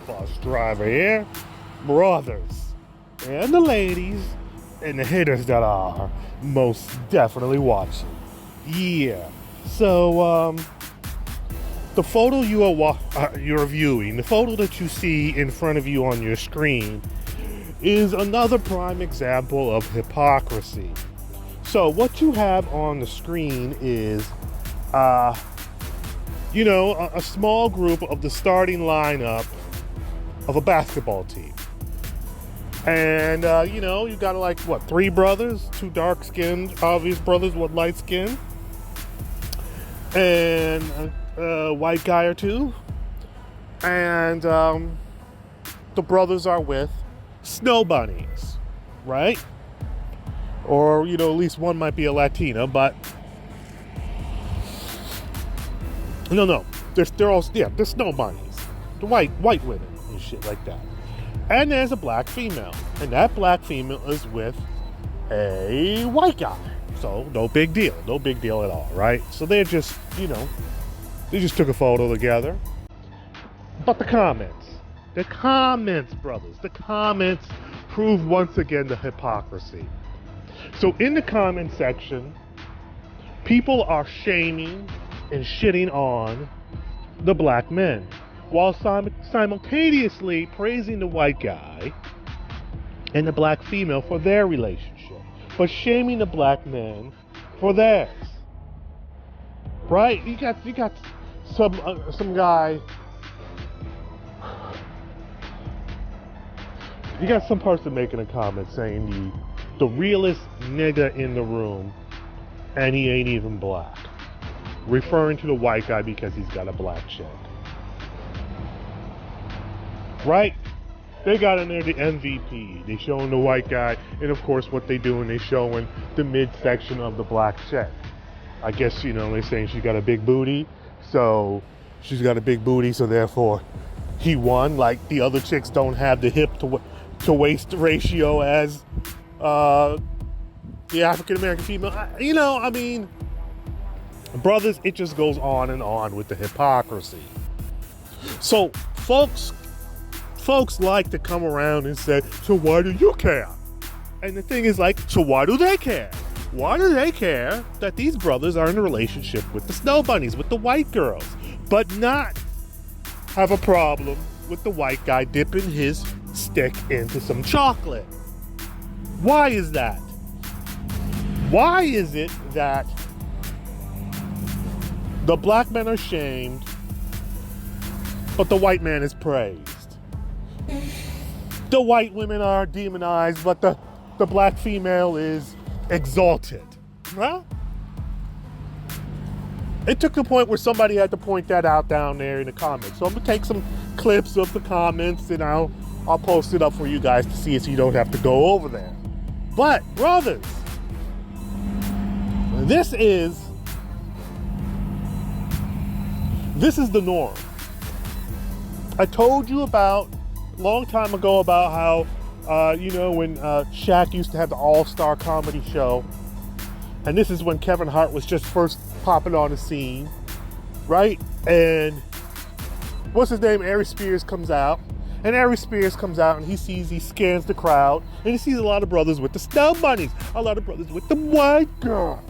bus driver here, brothers, and the ladies, and the haters that are most definitely watching. Yeah. So, the photo you're viewing, the photo that you see in front of you on your screen, is another prime example of hypocrisy. So what you have on the screen is, a small group of the starting lineup of a basketball team. And, you got three brothers, two dark-skinned, obvious brothers, one light-skinned, and a white guy or two. And the brothers are with snow bunnies, right? Or, at least one might be a Latina, but no. They're snow bunnies. The white women and shit like that. And there's a black female. And that black female is with a white guy. So no big deal. No big deal at all, right? So they're just, they just took a photo together. But the comments, brothers, the comments prove once again the hypocrisy. So in the comment section, people are shaming and shitting on the black men while simultaneously praising the white guy and the black female for their relationship, but shaming the black men for theirs. Right? You got some guy. You got some person making a comment saying the realest nigga in the room, and he ain't even black, referring to the white guy because he's got a black chick. Right? They got in there the MVP. They showing the white guy, and of course what they doing, they showing the midsection of the black chick. I guess, they're saying she got a big booty, so she's got a big booty, so therefore he won. Like the other chicks don't have the hip to waist ratio as the African American female. Brothers, it just goes on and on with the hypocrisy. So folks like to come around and say, so why do you care? And the thing is so why do they care? Why do they care that these brothers are in a relationship with the snow bunnies, with the white girls, but not have a problem with the white guy dipping his stick into some chocolate? Why is that? Why is it that the black men are shamed, but the white man is praised? The white women are demonized, but the black female is exalted. Well, it took the point where somebody had to point that out down there in the comments. So I'm gonna take some clips of the comments and I'll post it up for you guys to see it so you don't have to go over there. But brothers, this is the norm. I told you about a long time ago about how when Shaq used to have the All-Star Comedy Show, and this is when Kevin Hart was just first popping on the scene, right? And what's his name? Ari Spears comes out, and he scans the crowd, and he sees a lot of brothers with the snow bunnies, a lot of brothers with the white girls.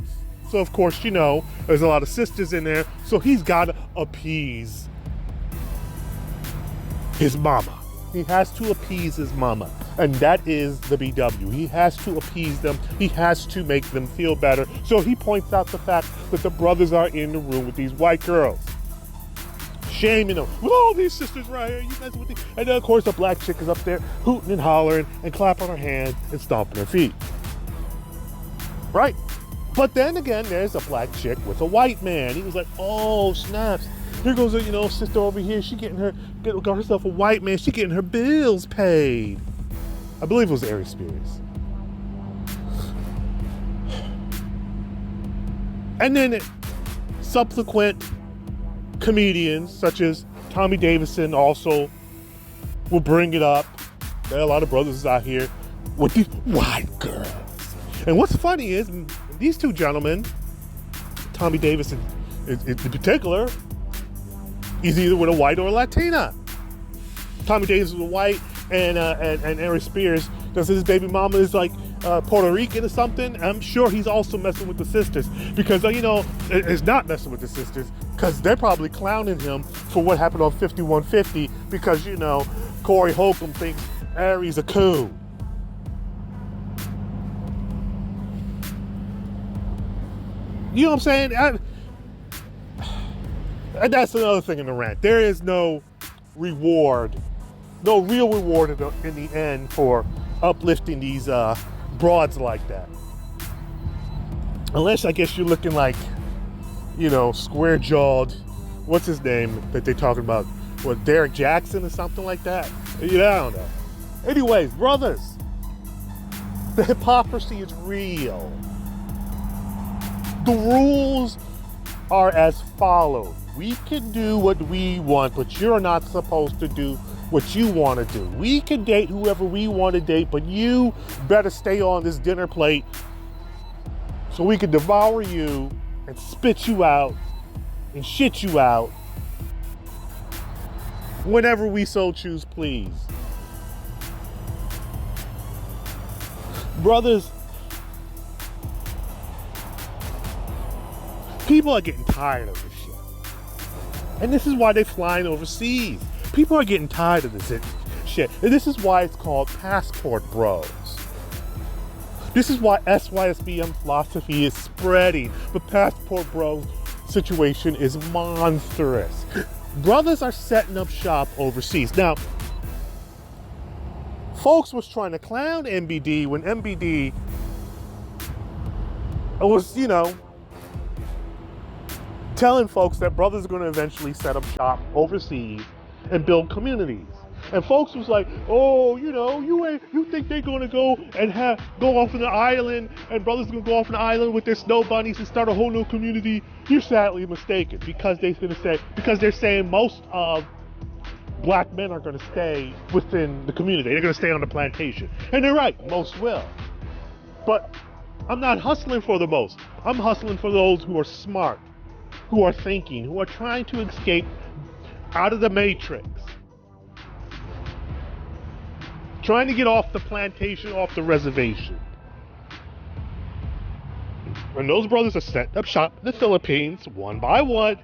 So of course, there's a lot of sisters in there, so he's got to appease his mama. He has to appease his mama, and that is the BW. He has to appease them. He has to make them feel better. So he points out the fact that the brothers are in the room with these white girls, shaming them. With all these sisters right here, you guys with these. And then of course the black chick is up there hooting and hollering and clapping her hands and stomping her feet. Right? But then again, there's a black chick with a white man. He was like, oh snaps. Here goes a, sister over here. She got herself a white man. She getting her bills paid. I believe it was Ari Spears. And then subsequent comedians such as Tommy Davidson also will bring it up. There are a lot of brothers out here with these white girls. And what's funny is these two gentlemen, Tommy Davidson in particular, He's either with a white or a Latina. Tommy Davis was white, and Aaron Spears, does his baby mama is like Puerto Rican or something. I'm sure he's also messing with the sisters because it's not messing with the sisters because they're probably clowning him for what happened on 5150 because Corey Holcomb thinks Aries a coup. You know what I'm saying? And that's another thing in the rant. There is no reward, no real reward in the end for uplifting these broads like that. Unless I guess you're looking like, square-jawed, what's his name that they're talking about? What, Derek Jackson or something like that? I don't know. Anyways, brothers, the hypocrisy is real. The rules are as follows. We can do what we want, but you're not supposed to do what you want to do. We can date whoever we want to date, but you better stay on this dinner plate so we can devour you and spit you out and shit you out whenever we so choose, please. Brothers, people are getting tired of this shit. And this is why they're flying overseas. People are getting tired of this shit. And this is why it's called passport bros. This is why SYSBM philosophy is spreading. The passport bro situation is monstrous. Brothers are setting up shop overseas. Now, folks was trying to clown MBD when MBD was, telling folks that brothers are going to eventually set up shop overseas and build communities. And folks was like, oh, you think they're going to go and go off on the island and brothers are going to go off on the island with their snow bunnies and start a whole new community? You're sadly mistaken because they're saying most of black men are going to stay within the community. They're going to stay on the plantation. And they're right, most will. But I'm not hustling for the most. I'm hustling for those who are smart, who are thinking, who are trying to escape out of the matrix. Trying to get off the plantation, off the reservation. And those brothers are setting up shop in the Philippines, one by one,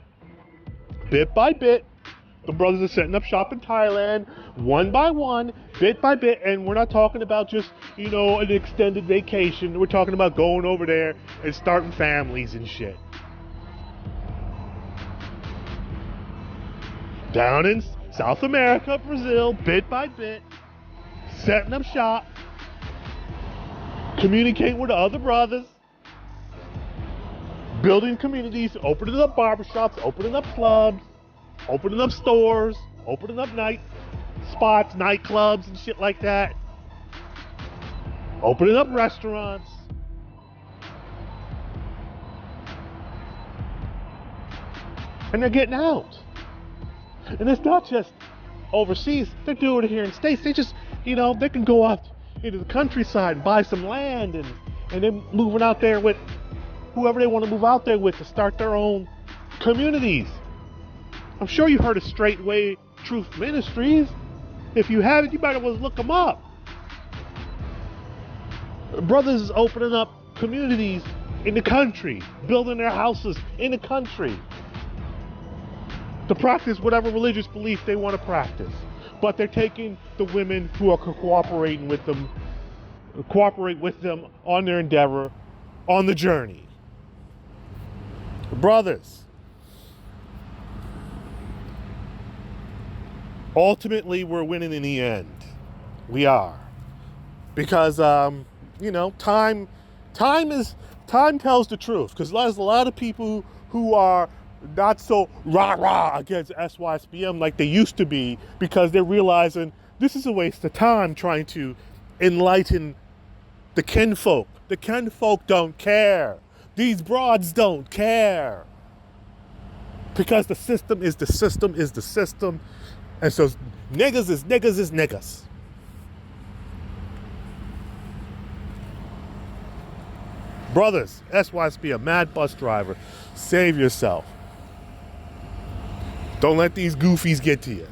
bit by bit. The brothers are setting up shop in Thailand, one by one, bit by bit. And we're not talking about just, an extended vacation. We're talking about going over there and starting families and shit. Down in South America, Brazil, bit by bit, setting up shop, communicating with the other brothers, building communities, opening up barbershops, opening up clubs, opening up stores, opening up night spots, nightclubs and shit like that, opening up restaurants. And they're getting out. And it's not just overseas. They're doing it here in the States. They just, they can go out into the countryside and buy some land and then moving out there with whoever they want to move out there with to start their own communities. I'm sure you've heard of Straightway Truth Ministries. If you haven't, you might as well look them up. Brothers is opening up communities in the country, building their houses in the country, to practice whatever religious belief they want to practice. But they're taking the women who are cooperate with them on their endeavor, on the journey. Brothers, ultimately we're winning in the end. We are. Because, time tells the truth. Because there's a lot of people who are not so rah-rah against SYSBM like they used to be because they're realizing this is a waste of time trying to enlighten the kinfolk. The kinfolk don't care. These broads don't care. Because the system is the system is the system. And so niggas is niggas is niggas. Brothers, SYSBM, mad bus driver, save yourself. Don't let these goofies get to you.